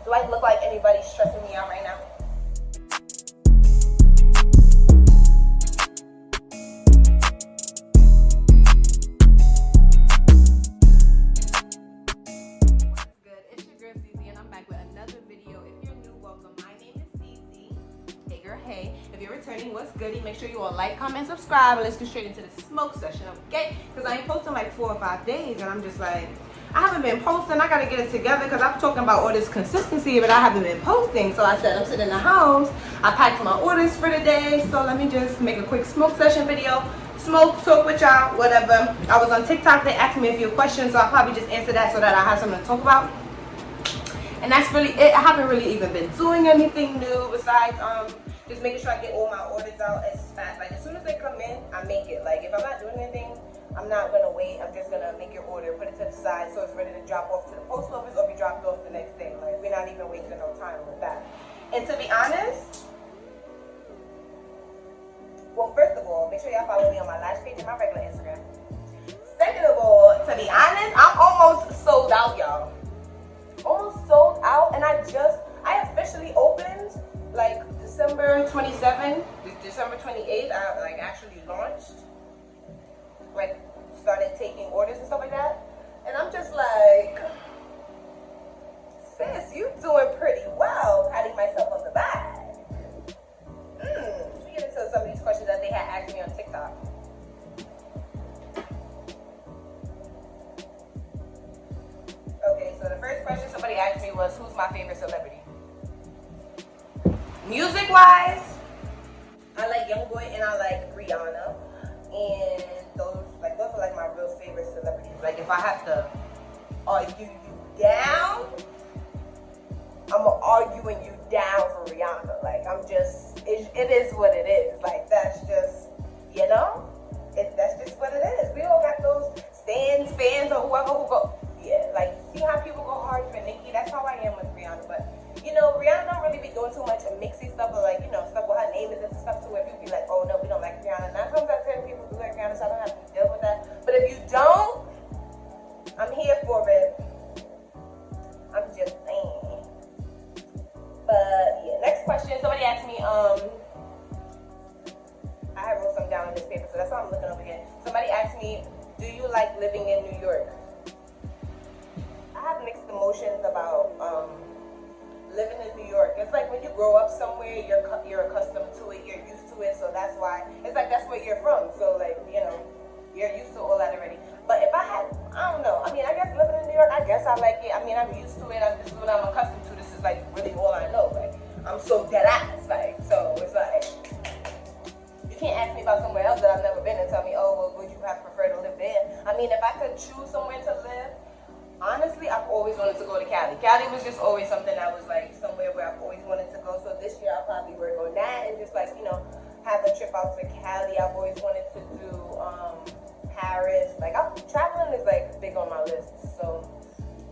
Do I look like anybody stressing me out right now? What's good? It's your girl CiCi and I'm back with another video. If you're new, welcome. My name is CiCi. Hey girl, hey. If you're returning, what's goody? Make sure you all like, comment, subscribe, and let's get straight into the smoke session, okay? Because I ain't posting like 4 or 5 days and I'm just like, I haven't been posting. I gotta get it together because I'm talking about all this consistency, but I haven't been posting. So I said I'm sitting in the house. I packed my orders for the day. So let me just make a quick smoke session video. Smoke, talk with y'all, whatever. I was on TikTok. They asked me a few questions, so I'll probably just answer that so that I have something to talk about. And that's really it. I haven't really even been doing anything new besides just making sure I get all my orders out as fast. Like as soon as they come in, I make it. Like if I'm not doing anything, I'm not gonna wait. I'm just gonna make your order, put it to the side so it's ready to drop off to the post office or be dropped off the next day. Like we're not even wasting no time with that. And to be honest, well, first of all, make sure y'all follow me on my Lash page and my regular Instagram. Second of all, to be honest, I'm almost sold out, y'all. Almost sold out, and I officially opened like December 27th, December 28th. I like actually launched, like started taking orders and stuff like that, and I'm just like, sis, you doing pretty well, patting myself on the back. Let me get into some of these questions that they had asked me on TikTok. Okay, so the first question somebody asked me was, who's my favorite celebrity? Music wise, I like YoungBoy and I like Rihanna, and those are like my real favorite celebrities. Like if I have to argue you down, I'm arguing you down for Rihanna. Like I'm just, it is what it is. Like that's just, you know, that's just what it is. We all got those fans, or whoever who go, yeah. Like see how people go hard for Nicki? That's how I am with Rihanna. But you know, Rihanna don't really be doing too much mixy stuff, or like, you know, stuff with her name is and stuff to where people be like, oh no, we don't like Rihanna. 9 times out of 10 people do like Rihanna, so I don't have to deal with that. But if you don't, I'm here for it. I'm just saying. But yeah, next question. Somebody asked me, I wrote something down on this paper, so that's why I'm looking over here. Somebody asked me, do you like living in New York? I have mixed emotions about living in New York. It's like when you grow up somewhere, you're accustomed to it, you're used to it, so that's why, it's like that's where you're from, so like, you know, you're used to all that already. But if I don't know, I mean, I guess living in New York, I guess I like it. I mean, I'm used to it, this is what I'm accustomed to, this is like really all I know, like, I'm so dead ass, like, so it's like, you can't ask me about somewhere else that I've never been and tell me, oh, well, would you have preferred to live there? I mean, if I could choose somewhere to live, honestly, I've always wanted to go to Cali. Cali was just always something that was like somewhere where I've always wanted to go. So this year I'll probably work on that and just like, you know, have a trip out to Cali. I've always wanted to do Paris. Like traveling is like big on my list. So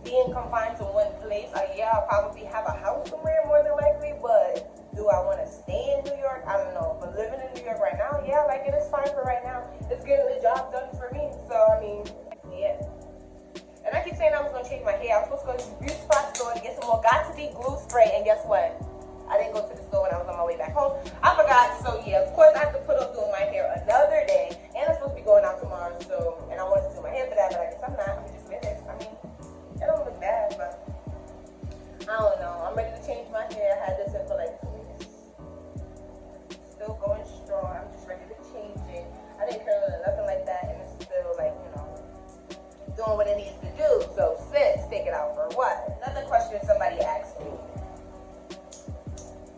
being confined to one place, yeah, I'll probably have a house somewhere more than likely. But do I want to stay in New York? I don't know. But living in New York right now, yeah, like it is fine for right now. It's getting the job done for me. So I mean, yeah. And I keep saying I was going to change my hair. I was supposed to go to the beauty spot store to get some more Got2Be glue spray. And guess what? I didn't go to the store when I was on my way back home. I forgot. So, yeah, of course, I have to put up doing my hair another day. And I'm supposed to be going out tomorrow. So, and I wanted to do my hair for that. But I guess I'm not. I'm just with this. I mean, it don't look bad. But I don't know. I'm ready to change my hair. I had this in for like 2 weeks. Still going strong. I'm just ready to change it. I didn't curl it or nothing like that. And it's still like, you know, doing what it needs to do. So sis, take it out for what? Another question somebody asked me.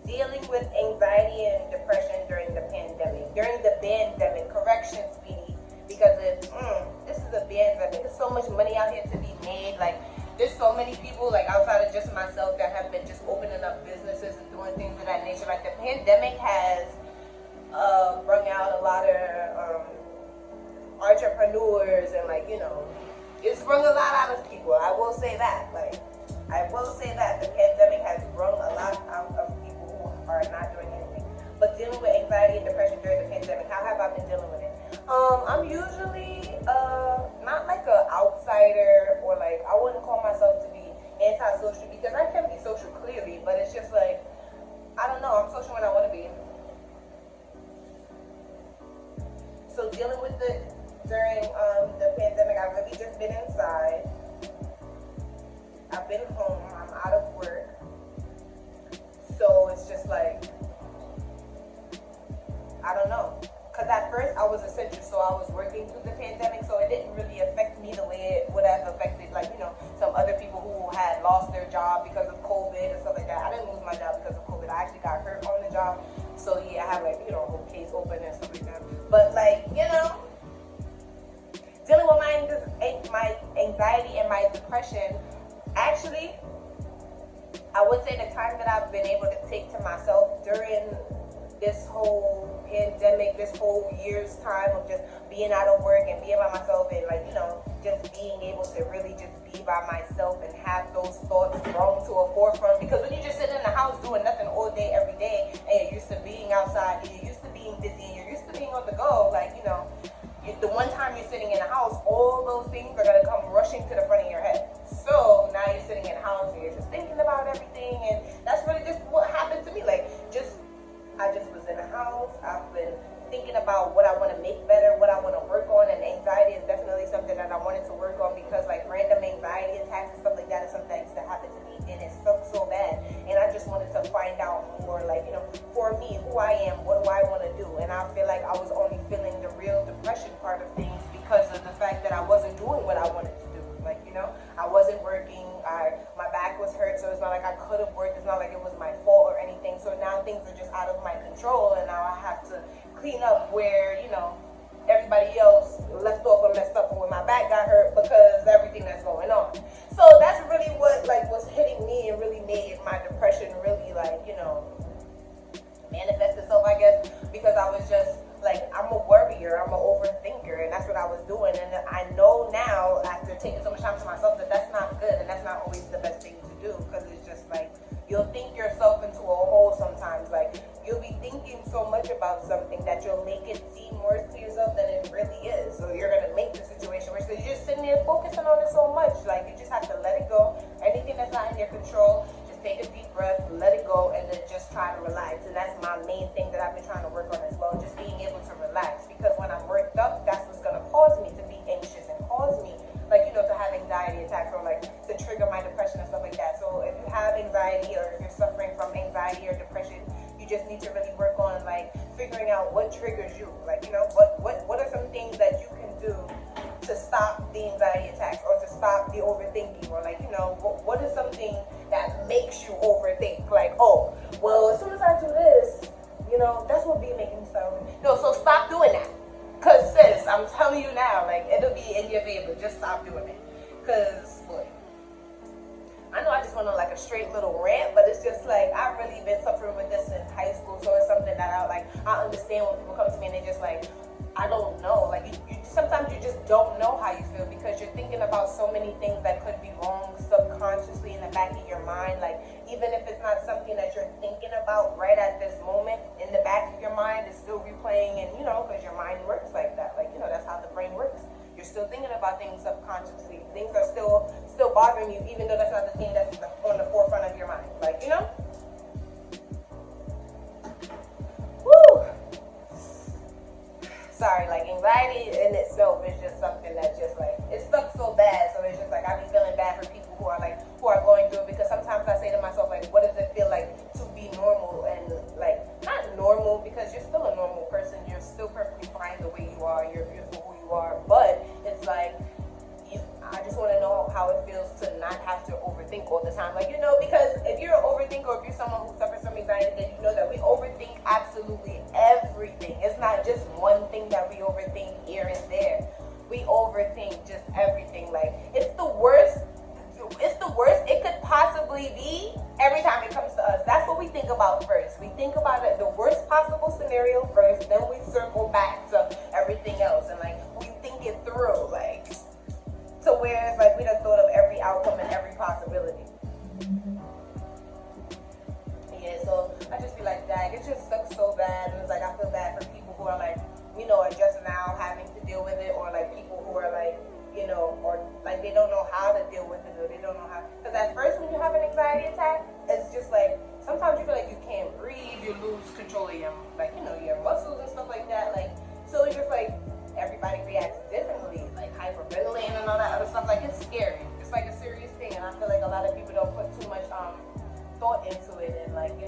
Dealing with anxiety and depression during the pandemic. During the pandemic, correction, Speedy. Because this is a pandemic. There's so much money out here to be made. Like there's so many people like outside of just myself that have been just opening up businesses and doing things of that nature. Like the pandemic has brought out a lot of entrepreneurs and like, you know, it's brought a lot out of people. I will say that. Like, I will say that the pandemic has brought a lot out of people who are not doing anything. But dealing with anxiety and depression during the pandemic, how have I been dealing with it? I'm usually not like an outsider or like I wouldn't call myself to be antisocial because I can be social clearly, but it's just like, I don't know, I'm social when I want to be. So dealing with it during the pandemic, I've really just been inside. I've been home, I'm out of work. So it's just like, I don't know. Because at first I was essential, so I was working through the pandemic, so it didn't really affect me the way it would have affected, like, you know, some other people who had lost their job because of COVID and stuff like that. I didn't lose my job because of COVID. I actually got hurt on the job. So yeah, I have, like, you know, a whole case open and stuff like that. But, like, you know, dealing with my anxiety and my depression, actually, I would say the time that I've been able to take to myself during this whole pandemic, this whole year's time of just being out of work and being by myself and, like, you know, just being able to really just be by myself and have those thoughts thrown to a forefront. Because when you just sit in the house doing nothing all day, every day, and you're used to being outside, and you're used to being busy, and you're used to being on the go, like, you know, the one time you're sitting in the house, all those things are going to come rushing to the front of your head. So now you're sitting in the house and you're just thinking about everything, and that's really just what happened to me. Like, I just was in the house. I've been thinking about what I want to make better, what I want to work on, and anxiety is definitely something that I wanted to work on, because, like, random anxiety attacks and stuff like that is something that used to happen to me, and it sucked so bad. And I just wanted to find out more, like, you know, for me, who I am, what do I want to do? And I feel like I was only feeling the real depression part of things because of the fact that I wasn't doing what I wanted to do. Like, you know, I wasn't working. My back was hurt, so it's not like I could have worked. It's not like it was my fault or anything. So now things are just out of my control, and now I have to clean up where, you know, everybody else left off or messed up, and when my back got hurt because of everything that's going on. So that's really what, like, was hitting me and really made my depression really, like, you know, manifest itself, I guess, because I was just like, I'm a worrier, I'm an overthinker, and that's what I was doing. And I know now, after taking so much time to myself, that that's not good, and that's not always the best thing to do, because it's just like, you'll think yourself into a hole sometimes. Like, you'll be thinking so much about something that you'll make it seem worse to yourself than it really is. So you're going to make the situation worse, because you're just sitting there focusing on it so much. Like, you just have to let it go. Anything that's not in your control, just take a deep breath, let it go, and then just try to relax. And that's my main thing that I've been trying to work on as well, just being able to relax. Because when I'm worked up, that's what's going to cause me to be anxious and cause me, like, you know, to have anxiety attacks, or, like, to trigger my depression and stuff like that. So if you have anxiety, or if you're suffering from anxiety or depression, you just need to really work on, like, figuring out what triggers you. Like, you know, what are some things that you can do to stop the anxiety attacks, or to stop the overthinking, or, like, you know, what is something that makes you overthink? Like, oh, well, as soon as I do this, you know, that's what be making me start. No, so stop doing that. Cause sis, I'm telling you now, like, it'll be in your favor. Just stop doing it. Cause, boy, I know I just went on, like, a straight little rant, but it's just like, I've really been suffering with this since high school. So it's something that I understand when people come to me and they just like, I don't know. Like, you sometimes you just don't know how you feel, because you're thinking about so many things that could be wrong subconsciously in the back of your mind. Like, even if it's not something that you're thinking about right at this moment, in the back of your mind, it's still replaying, and, you know, because your mind works like that. Like, you know, that's how the brain works. You're still thinking about things subconsciously. Things are still bothering you, even though that's not the thing that's on the forefront of your mind. Like, you know? Woo! Sorry, like, anxiety in itself is just something that just, like, it's stuck so bad. So it's just like, I be feeling bad for people who are going through it, because sometimes I say to myself, like, what does it feel like to be normal? And, like, not normal, because you're still a normal person. You're still perfectly fine the way you are. You're beautiful who you are. But it's like, I just want to know how it feels to not have to overthink all the time. Like, you know, because if you're an overthinker, or if you're someone who suffers from anxiety, then you know that we overthink absolutely everything. It's not just one thing that we overthink here and there. We overthink just everything. Like, it's the worst it could possibly be every time it comes to us. That's what we think about first. We think about it, the worst possible scenario first, then we circle back to everything else, and, like, we think it through, like, to where it's like we done thought of every outcome and every possibility. Yeah, so I just be like, dang, it just sucks so bad. And it's like, I feel bad for people who are, like, you know, are just now having to deal with it, or, like, people who are, like, you know, or, like, they don't know how to deal with it, or they don't know how. Because at first, when you have an anxiety attack, it's just like sometimes you feel like you can't breathe, you lose control of your your muscles and stuff like that. Like so it's just like everybody reacts differently, like hyperventilating and all that other stuff. Like it's scary. It's like a serious thing, and I feel like a lot of people don't put too much thought into it, and like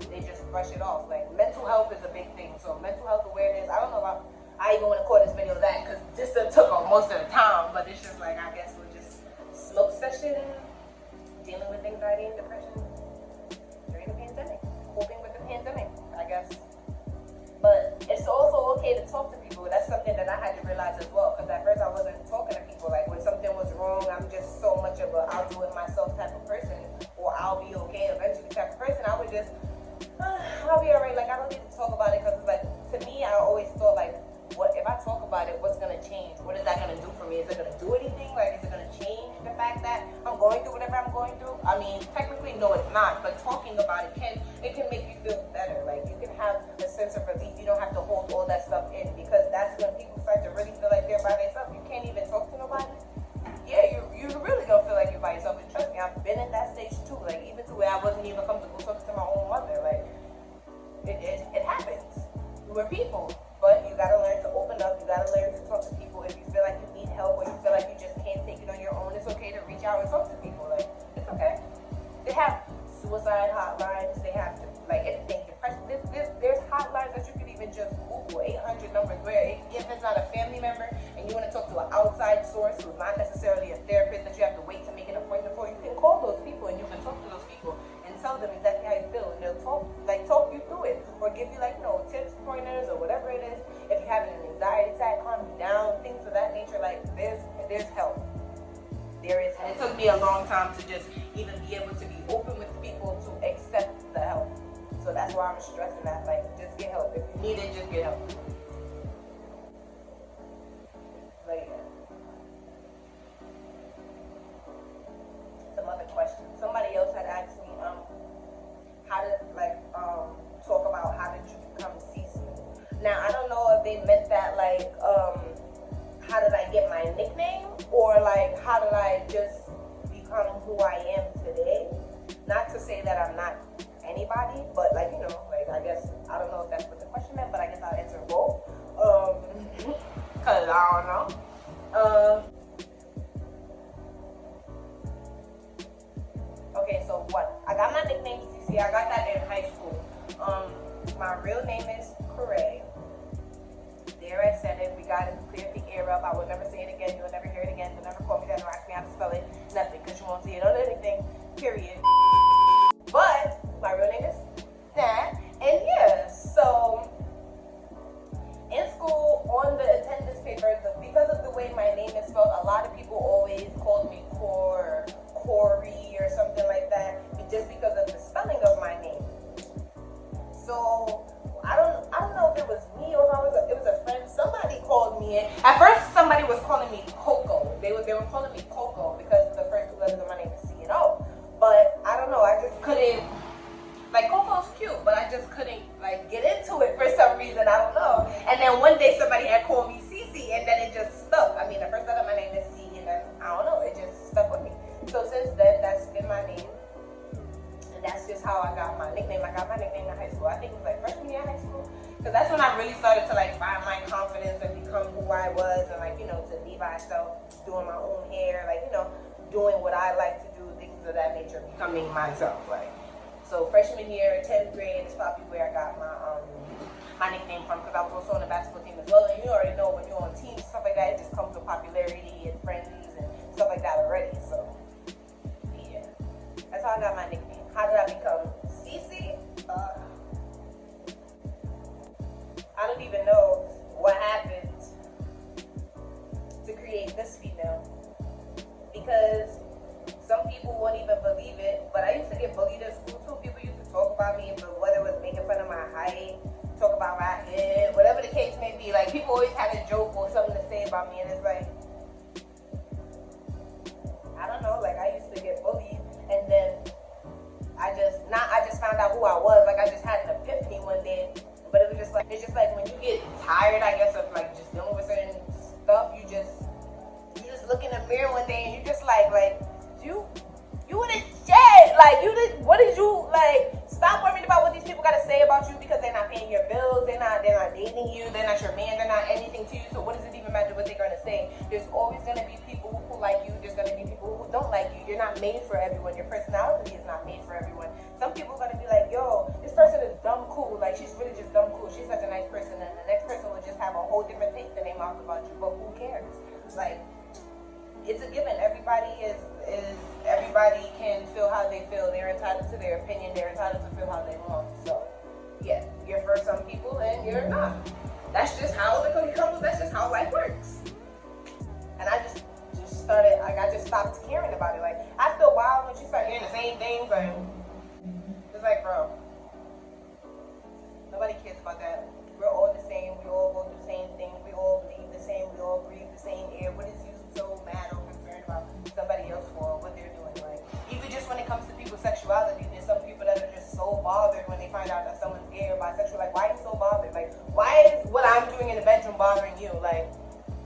they just brush it off. Like mental health is a big thing. So mental health awareness. I don't know about. I even want to call this video that because this took up most of the time, but it's just like I guess we'll just smoke session, dealing with anxiety and depression during the pandemic, coping with the pandemic, I guess. But it's also okay to talk to people. That's something that I had to realize as well, because at first I wasn't talking to people. Like when something was wrong, I'm just so much of a I'll do it myself type of person, or I'll be okay eventually type of person. I would just, I'll be alright. Like I don't need to talk about it because it's like, to me, I always thought like, what if I talk about it, what's gonna change? What is that gonna do for me? Is it gonna do anything? Like, is it gonna change the fact that I'm going through whatever I'm going through? I mean, technically, no, it's not. But talking about it can make you feel better. Like, you can have a sense of relief. You don't have to hold all that stuff in, because that's when people start to really feel like they're by themselves. You can't even talk to nobody. Yeah, you're really gonna feel like you're by yourself. And trust me, I've been in that stage too. Like, even to where I wasn't even comfortable talking to my own mother. Like, it happens. We're people. But you gotta learn to open up. You gotta learn to talk to people. If you feel like you need help, or you feel like you just can't take it on your own, it's okay to reach out and talk to people. Like, it's okay. They have suicide hotlines. They have like anything, depression. There's hotlines that you can even just Google, 800 numbers. Where if it's not a family member and you want to talk to an outside source who's not necessarily a therapist that you have to wait to make an appointment for, you can call those people and you can talk to those people and tell them exactly how you feel, and they'll talk you through it, or give you tips, pointers, or whatever it is. If you're having an anxiety attack, calm you down, things of that nature. Like there's help. There is help. It took me a long time to just even be able to be open with people to accept the help. So that's why I'm stressing that. Like, just get help. If you need it, just get help. Like, some other questions. Somebody else had asked me, how to talk about how did you become CiCi. Now I don't know if they meant that like how did I get my nickname, or like how did I just become who I am today. Not to say that I'm not anybody, but like I guess I don't know if that's what the question meant, but I guess I'll answer both. Cause I don't know. Okay, so what? I got my nickname CiCi. I got that in high school. My real name is Corey. There I said it. We got in the Clear Peak era. I will never say it again. You'll never hear it again. You'll never call me that or ask me how to spell it. Nothing, because you won't see it on anything. Period. But my real name is that. And yeah, so in school, on the attendance paper, because of the way my name is spelled, a lot of people always called me Corey or something like that, just because of the spelling of my name. So I don't know if it was me or if it was a friend. Somebody called me in. At first, somebody was calling me Coco. They were calling me Coco because the first two letters of my name is C and O. But I don't know. I just couldn't. Like, Coco's cute, but I just couldn't get into it for some reason. I don't know. And then one day somebody had called me CiCi, and then it just stuck. I mean, the first letter of my name is C, and then I don't know. It just stuck with me. So since then, that's been my name. And that's just how I got my nickname. I got my nickname in high school. I think it was freshman year in high school. Because that's when I really started to find my confidence and become who I was, and to be myself, doing my own hair, doing what I like to do, things of that nature, becoming myself. So freshman year, 10th grade is probably where I got my nickname from, because I was also on the basketball team as well. And you already know when you're on teams, stuff like that, it just comes with popularity and friends and stuff like that already. So yeah, that's how I got my nickname. How did I become CiCi? I don't even know what happened to create this female, because some people won't even believe it, but I used to get bullied in school too. People used to talk about me, but whether it was making fun of my height, talk about my head, whatever the case may be, people always had a joke or something to say about me, and it's I don't know, I used to get bullied, and then I just found out who I was. I just had an epiphany one day, but it was just it's just when you get tired, I guess, of just dealing with certain stuff, you just look in the mirror one day and you just you would have shed Like, what did you, like, stop worrying about what these people got to say about you because they're not paying your bills, they're not dating you, they're not your man, they're not anything to you, so what does it even matter what they're going to say? There's always going to be people who like you, there's going to be people who don't like you. You're not made for everyone. Your personality is not made for everyone. Some people are going to be like, yo, this person is dumb cool, like, she's really just dumb cool, she's such a nice person, and the next person will just have a whole different taste in their mouth about you, but who cares? Like, it's a given. Everybody can feel how they feel. They're entitled to their opinion. They're entitled to feel how they want. So, yeah, you're for some people and you're not. That's just how the cookie crumbles. That's just how life works. And I just started, like, I just stopped caring about it. Like, after a while, when you start hearing the same things, like, it's like, bro, nobody cares about that. We're all the same. We all go through the same thing. We all bleed the same. We all breathe the same air. What is you so mad or concerned about somebody else for what they're doing? Like, even just when it comes to people's sexuality, there's some people that are just so bothered when they find out that someone's gay or bisexual. Like, why are you so bothered? Like, why is what I'm doing in the bedroom bothering you? Like,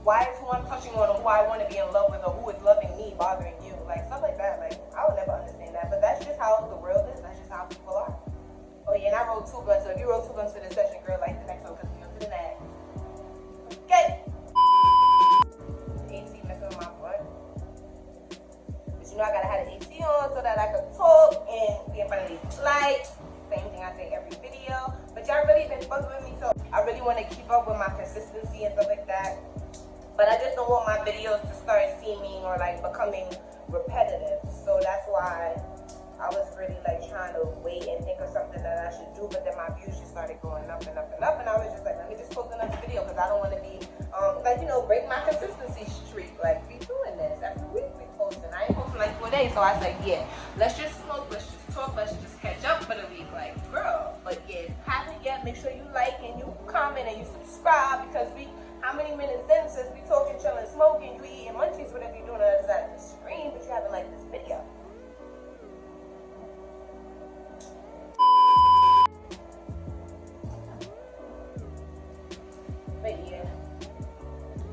why is who I'm touching on or who I want to be in love with or who is loving me bothering you? Like, stuff like that. Like, I would never understand that. But that's just how the world is. That's just how people are. Oh yeah, and I rolled 2 blunts. So if you roll 2 blunts for this session, girl, like the next one, because we go to the next. Okay. AC messing with my butt. But you know I gotta have the AC on so that I could talk and be in front of these lights. Same thing I say every video. But y'all really been fucking with me, so I really want to keep up with my consistency and stuff like that. But I just don't want my videos to start seeming or like becoming repetitive. So that's why I was really like trying to wait and think of something that I should do, but then my views just started going up and up and up, and I was just like, let me just post another video because I don't want to be, like, you know, break my consistency streak. Like, be doing this every week, we posting. I ain't posting like 4 days, so I was like, yeah, let's just smoke, let's just talk, let's just catch up for the week. Like, girl, but yeah, if you haven't yet, make sure you like and you comment and you subscribe because how many minutes in since we talking, chilling, smoking, you eating munchies, whatever you're doing on the other side of the screen, but you haven't liked this video. But yeah,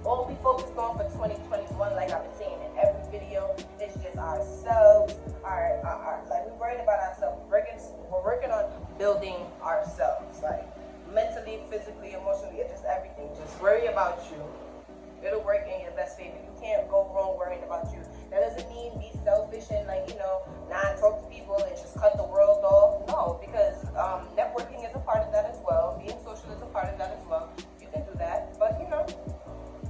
all we focused on for 2021, like I've been saying in every video, is just ourselves. Like, we're worried about ourselves. We're working on building ourselves, like mentally, physically, emotionally, just everything. Just worry about you. It'll work in your best favor. You can't go wrong worrying about you. That doesn't mean be selfish and, like, you know, not talk to people and just cut the world off. No, because networking is a part of that as well. Being social is a part of that as well. You can do that, but, you know,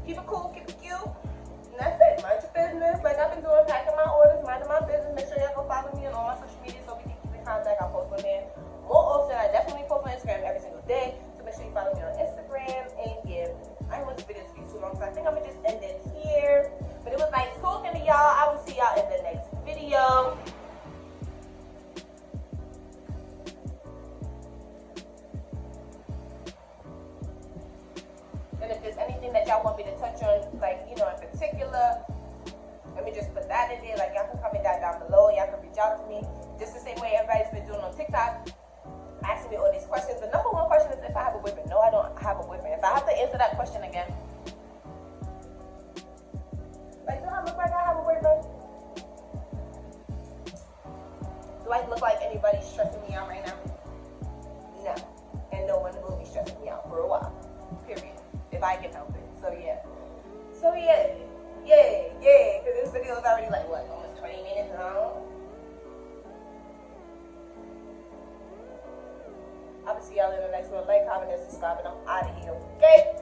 keep it cool, keep it cute, and that's it. Mind your business. Like I've been doing, packing my orders, minding my business. Make sure y'all go follow me on all my social media so we can keep in contact. I post on there more often. I definitely post on Instagram every single day, so make sure you follow me on Instagram. And yeah, I don't want this video to be too long, so I think I'm gonna just end it here. But it was nice talking to y'all. I will see y'all in the next video. And if there's anything that y'all want me to touch on, like, you know, in particular, let me just put that in there. Like, y'all can comment that down below. Y'all can reach out to me just the same way everybody's been doing on TikTok, asking me all these questions. The number one question is if I have a boyfriend. No, I don't have a boyfriend. If I have to answer that question again, like, do I look like I have a boyfriend? Do I look like anybody's stressing me out right now? No. And no one will be stressing me out for a while. Period. If I can help it. So yeah. Because this video is already like, what, almost 20 minutes long? I will see y'all in the next one. Like, comment, and subscribe, and I'm out of here. Okay?